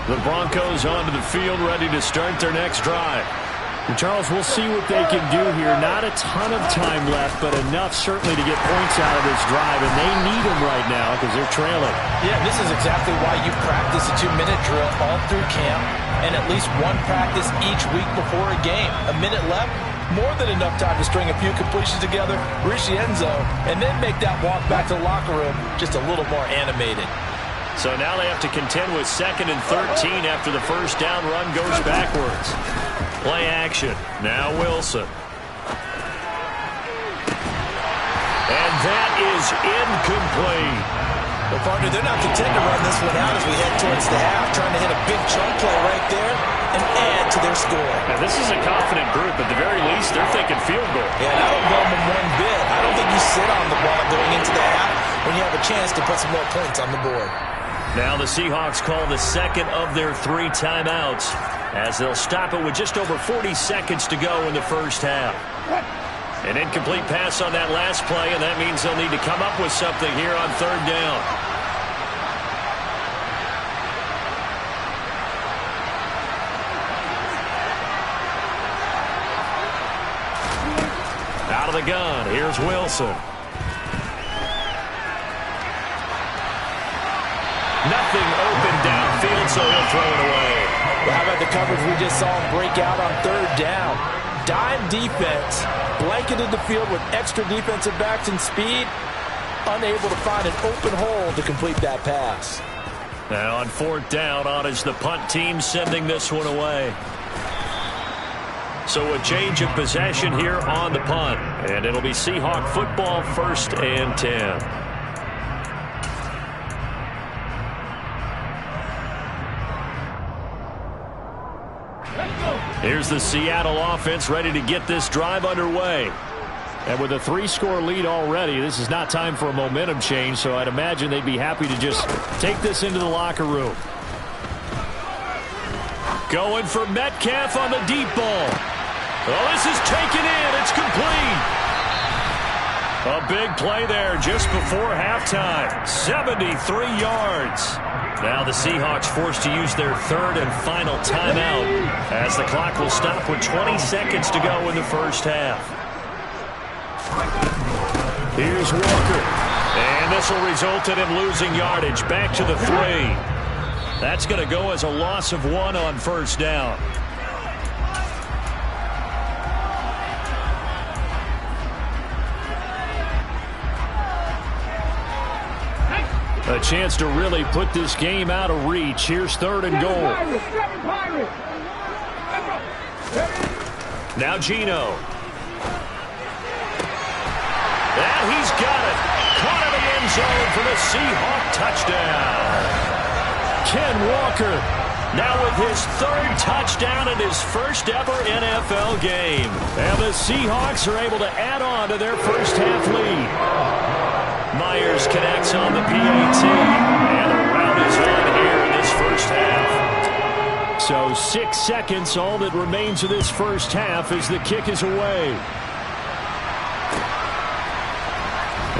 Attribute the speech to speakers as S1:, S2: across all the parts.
S1: The Broncos onto the field, ready to start their next drive.
S2: And Charles, we'll see what they can do here. Not a ton of time left, but enough certainly to get points out of this drive, and they need them right now because they're trailing.
S3: Yeah, this is exactly why you practice a 2-minute drill all through camp and at least one practice each week before a game. A minute left, more than enough time to string a few completions together, reach the end zone, and then make that walk back to the locker room just a little more animated.
S1: So now they have to contend with 2nd and 13 after the first down run goes backwards. Play action. Now Wilson. And that is incomplete.
S3: Well, partner, they're not content to run this one out as we head towards the half, trying to hit a big chunk play right there and add to their score.
S1: Now, this is a confident group. At the very least, they're thinking field goal.
S3: Yeah, and I don't blame them one bit. I don't think you sit on the ball going into the half when you have a chance to put some more points on the board.
S1: Now the Seahawks call the second of their 3 timeouts as they'll stop it with just over 40 seconds to go in the first half. An incomplete pass on that last play, and that means they'll need to come up with something here on 3rd down. Out of the gun, here's Wilson. Nothing open downfield, so he'll throw it away.
S3: Well, how about the coverage we just saw him break out on 3rd down? Dime defense, blanketed the field with extra defensive backs and speed, unable to find an open hole to complete that pass.
S1: Now on 4th down, on is the punt team sending this one away. So a change of possession here on the punt, and it'll be Seahawk football, 1st and 10. Here's the Seattle offense ready to get this drive underway.
S2: And with a 3-score lead already, this is not time for a momentum change, so I'd imagine they'd be happy to just take this into the locker room.
S1: Going for Metcalf on the deep ball. Oh, this is taken in. It's complete. A big play there just before halftime. 73 yards. Now the Seahawks forced to use their 3rd and final timeout as the clock will stop with 20 seconds to go in the first half. Here's Walker. And this will result in him losing yardage. Back to the 3. That's going to go as a loss of 1 on 1st down.
S2: A chance to really put this game out of reach. Here's 3rd and goal.
S1: Now Geno. And he's got it. Caught in the end zone for the Seahawk touchdown.
S2: Ken Walker
S1: now with his 3rd touchdown in his first ever NFL game.
S2: And the Seahawks are able to add on to their first half lead.
S1: Myers connects on the PAT, and a round is on here in this first half.
S2: So 6 seconds, all that remains of this first half as the kick is away.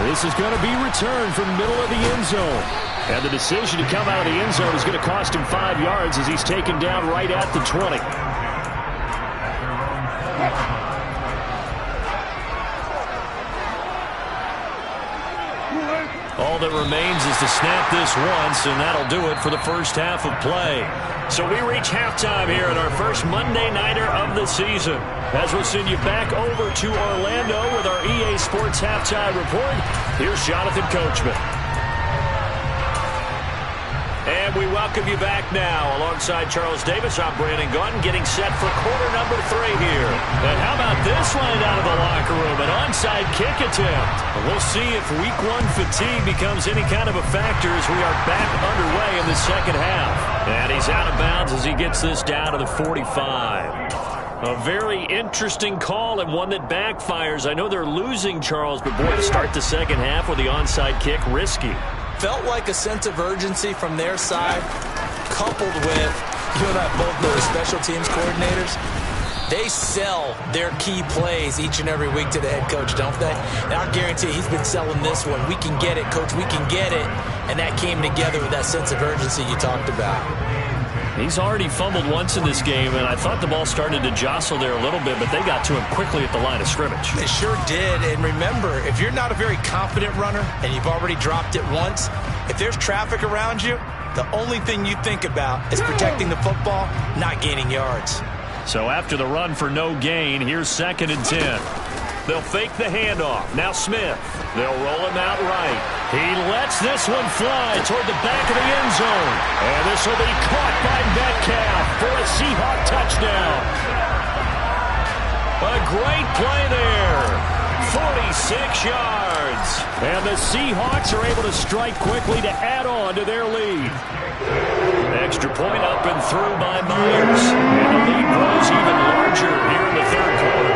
S2: This is going to be returned from the middle of the end zone. And the decision to come out of the end zone is going to cost him 5 yards as he's taken down right at the 20.
S1: All that remains is to snap this once, and that'll do it for the first half of play. So we reach halftime here in our first Monday Nighter of the season. As we'll send you back over to Orlando with our EA Sports Halftime Report, here's Jonathan Coachman. And we welcome you back now. Alongside Charles Davis, I'm Brandon Gaudin, getting set for quarter number 3 here. And how about this one out of the locker room? An onside kick attempt. We'll see if week 1 fatigue becomes any kind of a factor as we are back underway in the second half. And he's out of bounds as he gets this down to the 45. A very interesting call and one that backfires. I know they're losing, Charles, but boy, to start the second half with the onside kick, risky.
S3: Felt like a sense of urgency from their side, coupled with, you and I both know the special teams coordinators. They sell their key plays each and every week to the head coach, don't they? And I guarantee he's been selling this one. We can get it, coach, we can get it. And that came together with that sense of urgency you talked about.
S1: He's already fumbled once in this game, and I thought the ball started to jostle there a little bit, but they got to him quickly at the line of scrimmage.
S3: They sure did, and remember, if you're not a very confident runner and you've already dropped it once, if there's traffic around you, the only thing you think about is protecting the football, not gaining yards.
S1: So after the run for no gain, here's 2nd and 10. They'll fake the handoff. Now Smith. They'll roll him out right. He lets this one fly toward the back of the end zone. And this will be caught by Metcalf for a Seahawk touchdown. A great play there. 46 yards. And the Seahawks are able to strike quickly to add on to their lead. Extra point up and through by Myers. And the lead grows even larger here in the third quarter.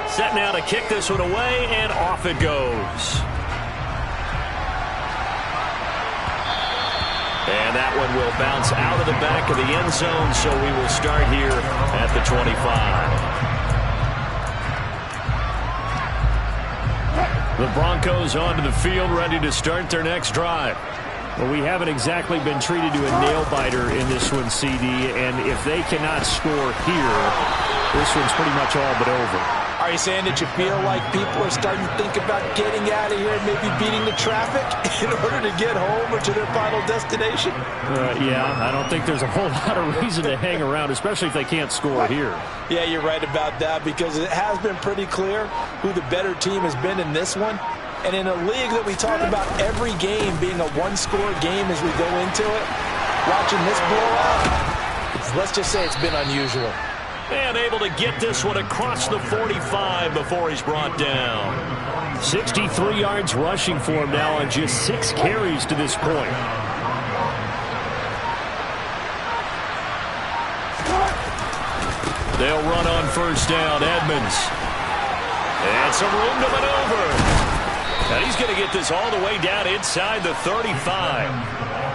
S1: Set now to kick this one away, and off it goes. And that one will bounce out of the back of the end zone, so we will start here at the 25. The Broncos onto the field, ready to start their next drive.
S2: Well, we haven't exactly been treated to a nail-biter in this one, CD, and if they cannot score here, this one's pretty much all but over.
S3: Are you saying that you feel like people are starting to think about getting out of here and maybe beating the traffic in order to get home or to their final destination?
S2: Yeah, I don't think there's a whole lot of reason to hang around, especially if they can't score here.
S3: Yeah, you're right about that, because it has been pretty clear who the better team has been in this one. And in a league that we talk about every game being a one-score game as we go into it, watching this blowout, let's just say it's been unusual.
S1: And able to get this one across the 45 before he's brought down.
S2: 63 yards rushing for him now on just 6 carries to this point.
S1: They'll run on first down. Edmonds. And some room to maneuver. And he's going to get this all the way down inside the 35.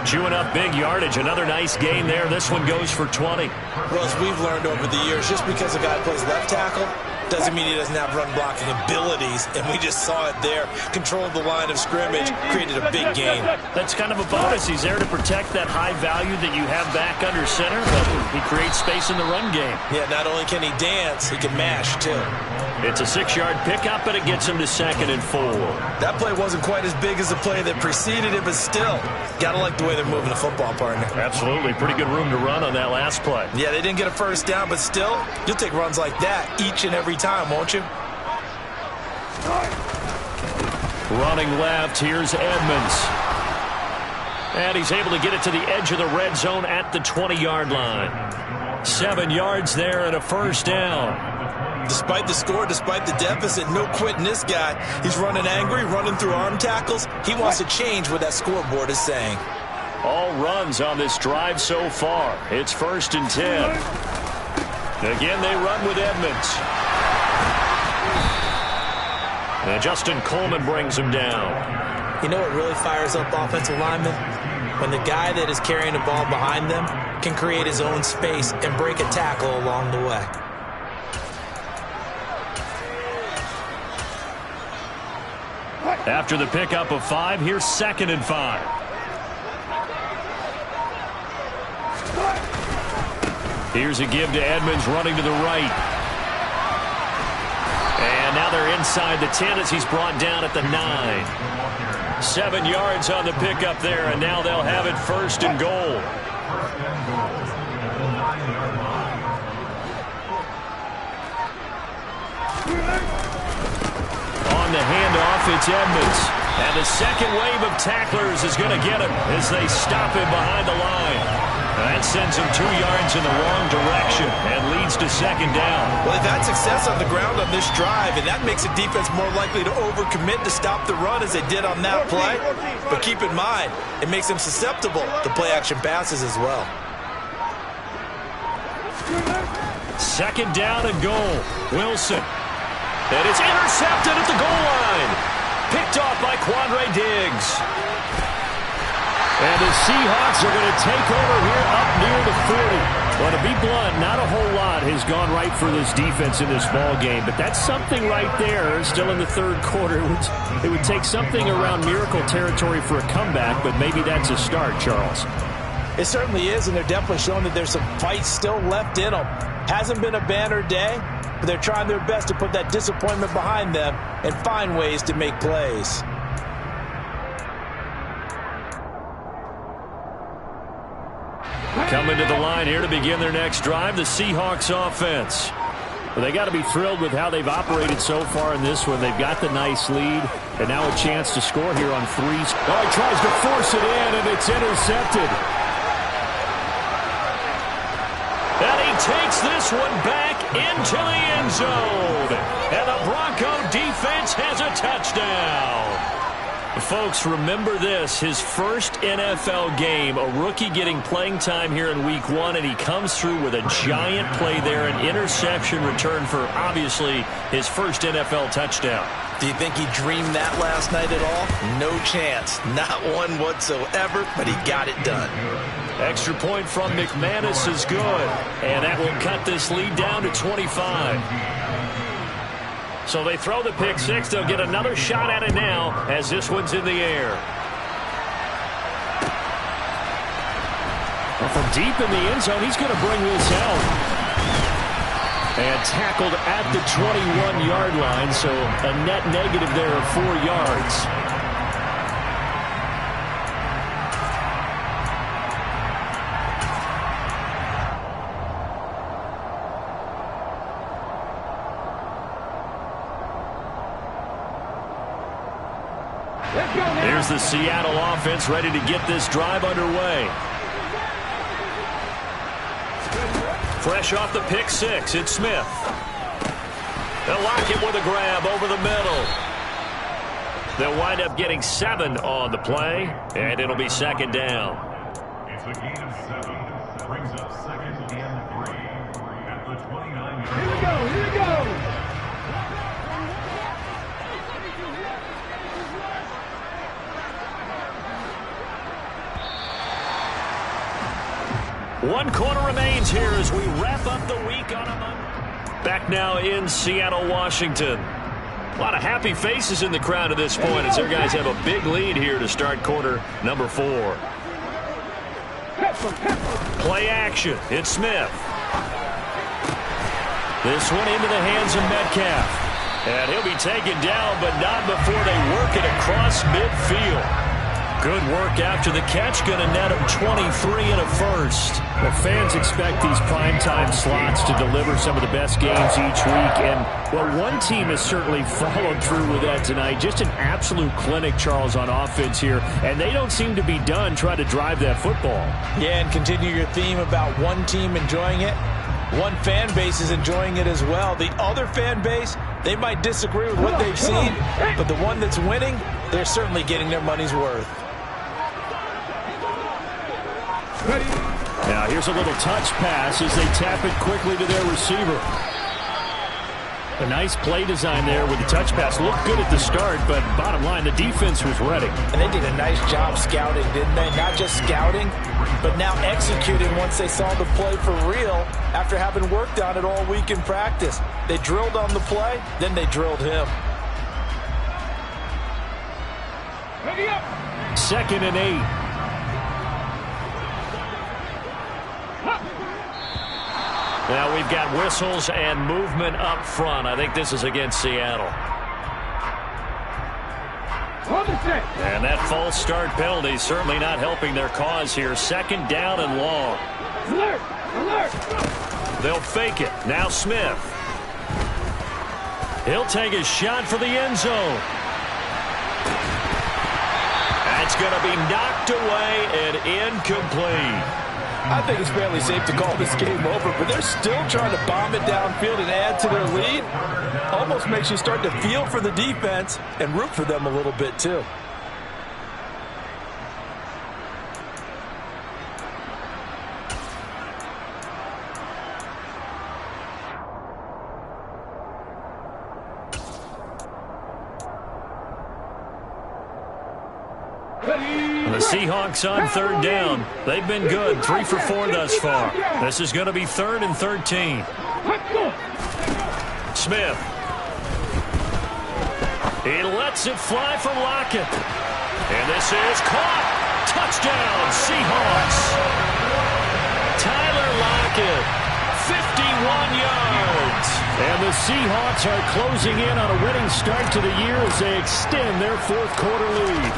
S1: Chewing up big yardage. Another nice gain there. This one goes for 20.
S3: Well, as we've learned over the years, just because a guy plays left tackle doesn't mean he doesn't have run blocking abilities, and we just saw it there. Controlled the line of scrimmage, created a big gain.
S1: That's kind of a bonus. He's there to protect that high value that you have back under center, but he creates space in the run game.
S3: Yeah, not only can he dance, he can mash, too.
S1: It's a 6-yard pickup, and it gets him to 2nd and 4.
S3: That play wasn't quite as big as the play that preceded it, but still, gotta like the way they're moving the football, partner.
S1: Absolutely. Pretty good room to run on that last play.
S3: Yeah, they didn't get a first down, but still, you'll take runs like that each and every time, won't you?
S1: Running left, here's Edmonds. And he's able to get it to the edge of the red zone at the 20-yard line. 7 yards there and a first down.
S3: Despite the score, despite the deficit, no quitting this guy. He's running angry, running through arm tackles. He wants to change what that scoreboard is saying.
S1: All runs on this drive so far. It's 1st and 10. Again, they run with Edmonds. And Justin Coleman brings him down.
S3: You know what really fires up offensive linemen? When the guy that is carrying the ball behind them can create his own space and break a tackle along the way.
S1: After the pickup of 5, here's 2nd and 5. Here's a give to Edmonds running to the right. And now they're inside the 10 as he's brought down at the 9. 7 yards on the pickup there, and now they'll have it 1st and goal. On the handoff, it's Edmonds. And the second wave of tacklers is going to get him as they stop him behind the line. That sends him 2 yards in the wrong direction and leads to 2nd down.
S3: Well, they've had success on the ground on this drive, and that makes a defense more likely to overcommit to stop the run as they did on that play. But keep in mind, it makes them susceptible to play-action passes as well.
S1: 2nd down and goal. Wilson. And it's intercepted at the goal line. Picked off by Quandre Diggs.
S2: And the Seahawks are going to take over here up near the 40. Well, to be blunt, not a whole lot has gone right for this defense in this ball game, but that's something right there. Still in the third quarter. It would take something around miracle territory for a comeback, but maybe that's a start, Charles.
S3: It certainly is, and they're definitely showing that there's some fight still left in them. Hasn't been a banner day, but they're trying their best to put that disappointment behind them and find ways to make plays.
S2: Coming to the line here to begin their next drive, the Seahawks offense. Well, they got to be thrilled with how they've operated so far in this one. They've got the nice lead, and now a chance to score here on threes. Oh, he tries to force it in, and it's intercepted.
S1: And he takes this one back into the end zone. And the Bronco defense has a touchdown.
S2: Folks, remember this, his first NFL game, a rookie getting playing time here in week 1, and he comes through with a giant play there, an interception return for, obviously, his first NFL touchdown.
S3: Do you think he dreamed that last night at all? No chance. Not one whatsoever, but he got it done.
S2: Extra point from McManus is good, and that will cut this lead down to 25. So they throw the pick six. They'll get another shot at it now as this one's in the air. Well, from deep in the end zone, he's going to bring this out. And tackled at the 21-yard line, so a net negative there of 4 yards. Here's the Seattle offense ready to get this drive underway. Fresh off the pick six, it's Smith. They'll lock it with a grab over the middle. They'll wind up getting 7 on the play, and it'll be second down.
S4: It's a gain of 7. Brings up second and 3 at the 29. Here we go, here we go.
S1: One quarter remains here as we wrap up the week on a Monday.
S2: Back now in Seattle, Washington. A lot of happy faces in the crowd at this point as their guys have a big lead here to start quarter number 4. Play action. It's Smith. This one into the hands of Metcalf. And he'll be taken down, but not before they work it across midfield. Good work after the catch. Going to net him 23 and a first. Well, fans expect these primetime slots to deliver some of the best games each week. And, well, one team has certainly followed through with that tonight. Just an absolute clinic, Charles, on offense here. And they don't seem to be done trying to drive that football.
S3: Yeah, and continue your theme about one team enjoying it. One fan base is enjoying it as well. The other fan base, they might disagree with what they've seen. But the one that's winning, they're certainly getting their money's worth.
S2: Now here's a little touch pass as they tap it quickly to their receiver. A nice play design there with the touch pass. Looked good at the start, but bottom line, the defense was ready.
S3: And they did a nice job scouting, didn't they? Not just scouting, but now executing once they saw the play for real after having worked on it all week in practice. They drilled on the play, then they drilled him.
S4: Ready up.
S2: 2nd and 8.
S1: Now we've got whistles and movement up front. I think this is against Seattle.
S2: And that false start penalty certainly not helping their cause here. 2nd down and long.
S4: Alert! Alert!
S1: They'll fake it. Now Smith. He'll take a shot for the end zone. That's going to be knocked away and incomplete.
S3: I think it's fairly safe to call this game over, but they're still trying to bomb it downfield and add to their lead. Almost makes you start to feel for the defense and root for them a little bit, too.
S1: The Seahawks on 3rd down. They've been good. 3 for 4 thus far. This is going to be 3rd and 13. Smith. He lets it fly for Lockett. And this is caught. Touchdown, Seahawks. Tyler Lockett, 51 yards.
S2: And the Seahawks are closing in on a winning start to the year as they extend their fourth-quarter lead.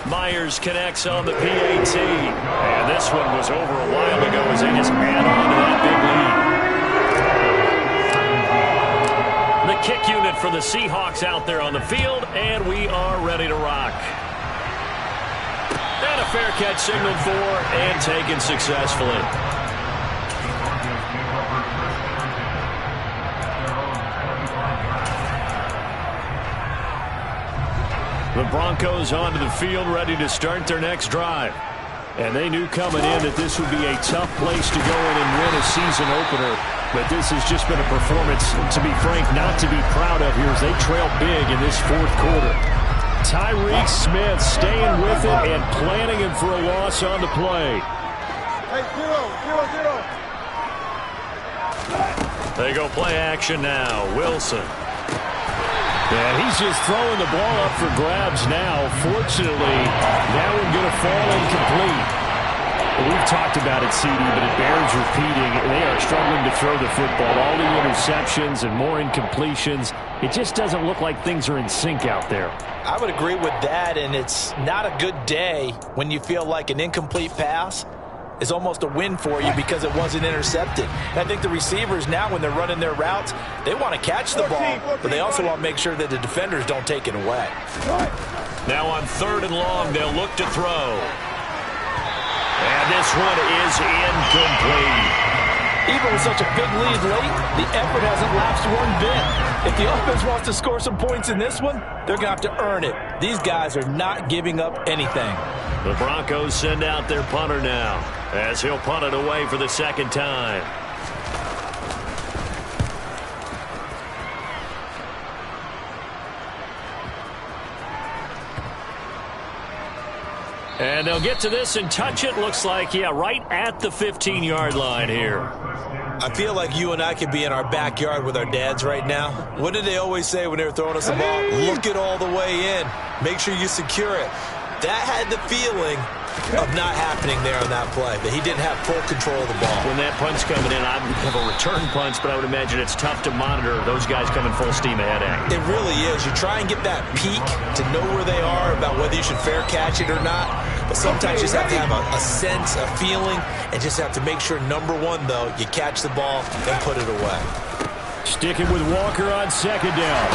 S1: Myers connects on the PAT. And this one was over a while ago as they just add on to that big lead. The kick unit for the Seahawks out there on the field, and we are ready to rock. And a fair catch signaled for and taken successfully. The Broncos onto the field, ready to start their next drive.
S2: And they knew coming in that this would be a tough place to go in and win a season opener. But this has just been a performance, to be frank, not to be proud of here as they trail big in this fourth quarter. Tyreek Smith staying with it and planning him for a loss on the play.
S5: Hey, 0.
S1: They go play action now. Wilson.
S2: And he's just throwing the ball up for grabs now. Fortunately, that one going to fall incomplete. We've talked about it, CD, but it bears repeating. They are struggling to throw the football. All the interceptions and more incompletions. It just doesn't look like things are in sync out there.
S3: I would agree with that, and it's not a good day when you feel like an incomplete pass is almost a win for you because it wasn't intercepted. And I think the receivers now, when they're running their routes, they want to catch the ball, but they also want to make sure that the defenders don't take it away.
S1: Now on 3rd and long, they'll look to throw. And this one is incomplete.
S3: Even with such a big lead late, the effort hasn't lapsed one bit. If the offense wants to score some points in this one, they're going to have to earn it. These guys are not giving up anything.
S1: The Broncos send out their punter now, as he'll punt it away for the second time. And they'll get to this and touch it. Looks like, yeah, right at the 15-yard line here.
S6: I feel like you and I could be in our backyard with our dads right now. What did they always say when they were throwing us the ball? Look it all the way in. Make sure you secure it. That had the feeling of not happening there on that play, that he didn't have full control of the ball.
S1: When that punch coming in, I would have a return punch, but I would imagine it's tough to monitor those guys coming full steam ahead at you.
S6: It really is. You try and get that peek to know where they are, about whether you should fair catch it or not. But sometimes you just have to have a sense, a feeling, and just have to make sure, number one, though, you catch the ball and put it away.
S2: Sticking with Walker on 2nd down.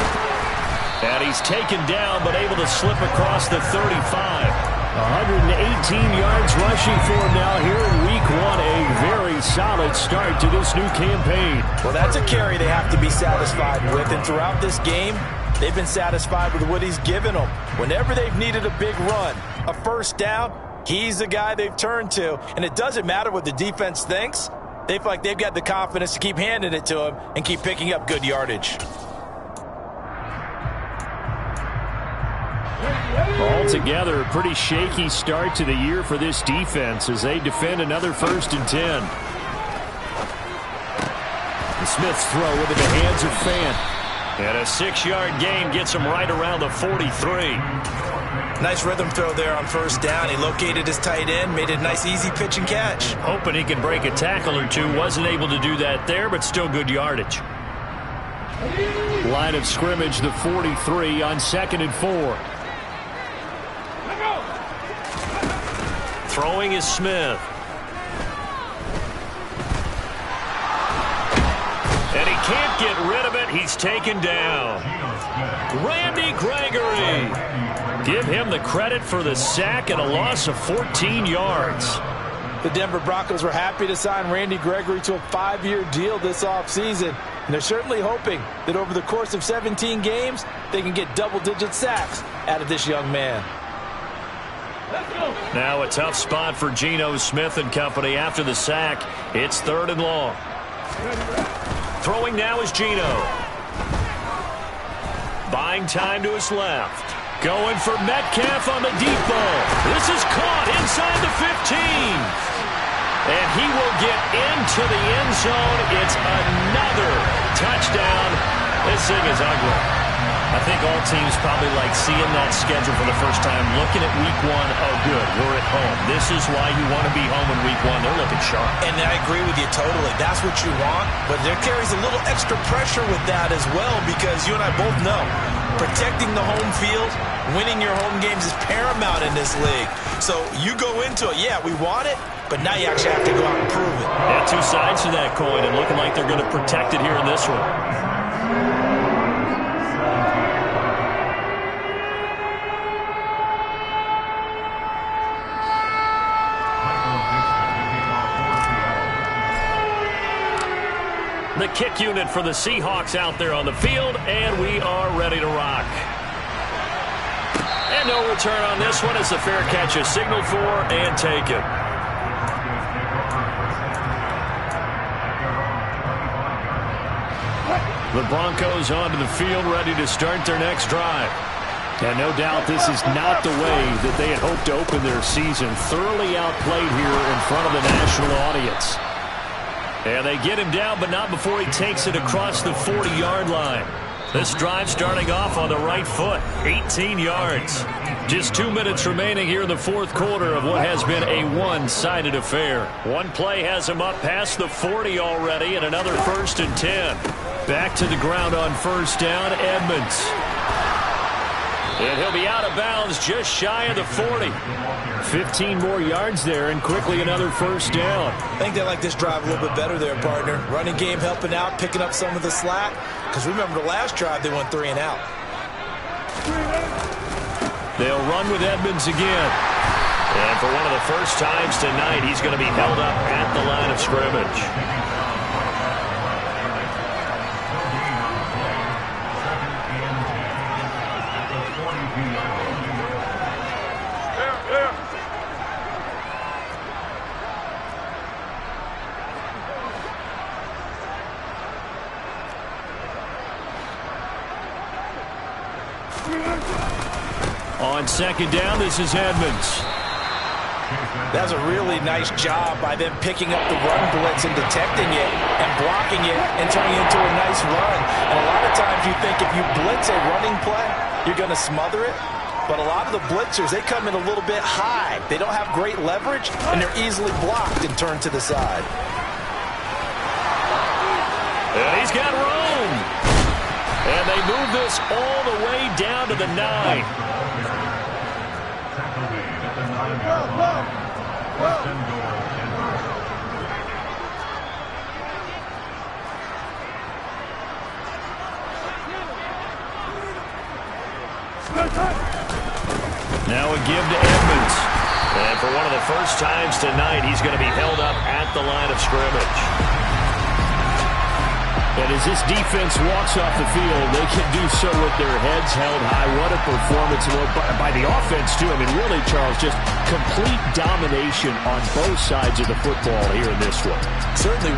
S1: And he's taken down, but able to slip across the 35.
S2: 118 yards rushing for him now here in week 1. A very solid start to this new campaign.
S3: Well, that's a carry they have to be satisfied with. And throughout this game, they've been satisfied with what he's given them. Whenever they've needed a big run, a first down, he's the guy they've turned to. And it doesn't matter what the defense thinks. They feel like they've got the confidence to keep handing it to him and keep picking up good yardage.
S2: Altogether, a pretty shaky start to the year for this defense as they defend another 1st and 10. The Smith's throw into the hands of Fant.
S1: And a 6-yard gain gets him right around the 43.
S6: Nice rhythm throw there on 1st down. He located his tight end, made it a nice, easy pitch and catch.
S1: Hoping he could break a tackle or two. Wasn't able to do that there, but still good yardage.
S2: Line of scrimmage, the 43 on 2nd and 4.
S1: Throwing is Smith. And he can't get rid of it. He's taken down. Randy Gregory. Give him the credit for the sack and a loss of 14 yards.
S3: The Denver Broncos were happy to sign Randy Gregory to a 5-year deal this offseason. And they're certainly hoping that over the course of 17 games, they can get double-digit sacks out of this young man.
S1: Now a tough spot for Geno Smith and company after the sack. It's 3rd and long. Throwing now is Geno. Buying time to his left. Going for Metcalf on the deep ball. This is caught inside the 15. And he will get into the end zone. It's another touchdown. This thing is ugly.
S2: I think all teams probably like seeing that schedule for the first time, looking at week one. Oh, good, we're at home. This is why you want to be home in week one. They're looking sharp.
S6: And I agree with you totally. That's what you want, but there carries a little extra pressure with that as well, because you and I both know protecting the home field, winning your home games is paramount in this league. So you go into it, yeah, we want it, but now you actually have to go out and prove it.
S2: Yeah, two sides to that coin, and looking like they're going to protect it here in this one. The kick unit for the Seahawks out there on the field, and we are ready to rock. And no return on this one as the fair catch is signaled for and taken. The Broncos onto the field, ready to start their next drive. And no doubt this is not the way that they had hoped to open their season. Thoroughly outplayed here in front of the national audience. And they get him down, but not before he takes it across the 40-yard line. This drive starting off on the right foot, 18 yards. Just 2 minutes remaining here in the fourth quarter of what has been a one-sided affair. One play has him up past the 40 already, and another 1st and 10. Back to the ground on first down, Edmonds. And he'll be out of bounds just shy of the 40. 15 more yards there, and quickly another first down.
S6: I think they like this drive a little bit better there, partner. Running game helping out, picking up some of the slack. Because remember the last drive, they went 3 and out.
S2: They'll run with Edmonds again. And for one of the first times tonight, he's going to be held up at the line of scrimmage. On second down, this is Edmonds.
S3: That's a really nice job by them picking up the run blitz and detecting it and blocking it and turning it into a nice run. And a lot of times you think if you blitz a running play, you're going to smother it. But a lot of the blitzers, they come in a little bit high. They don't have great leverage, and they're easily blocked and turned to the side.
S2: And he's got room. And they move this all the way down to the 9. Now a give to Edmonds. And for one of the first times tonight, he's going to be held up at the line of scrimmage. And as this defense walks off the field, they can do so with their heads held high. What a performance by the offense, too. I mean, really, Charles, just complete domination on both sides of the football here in this one.
S6: Certainly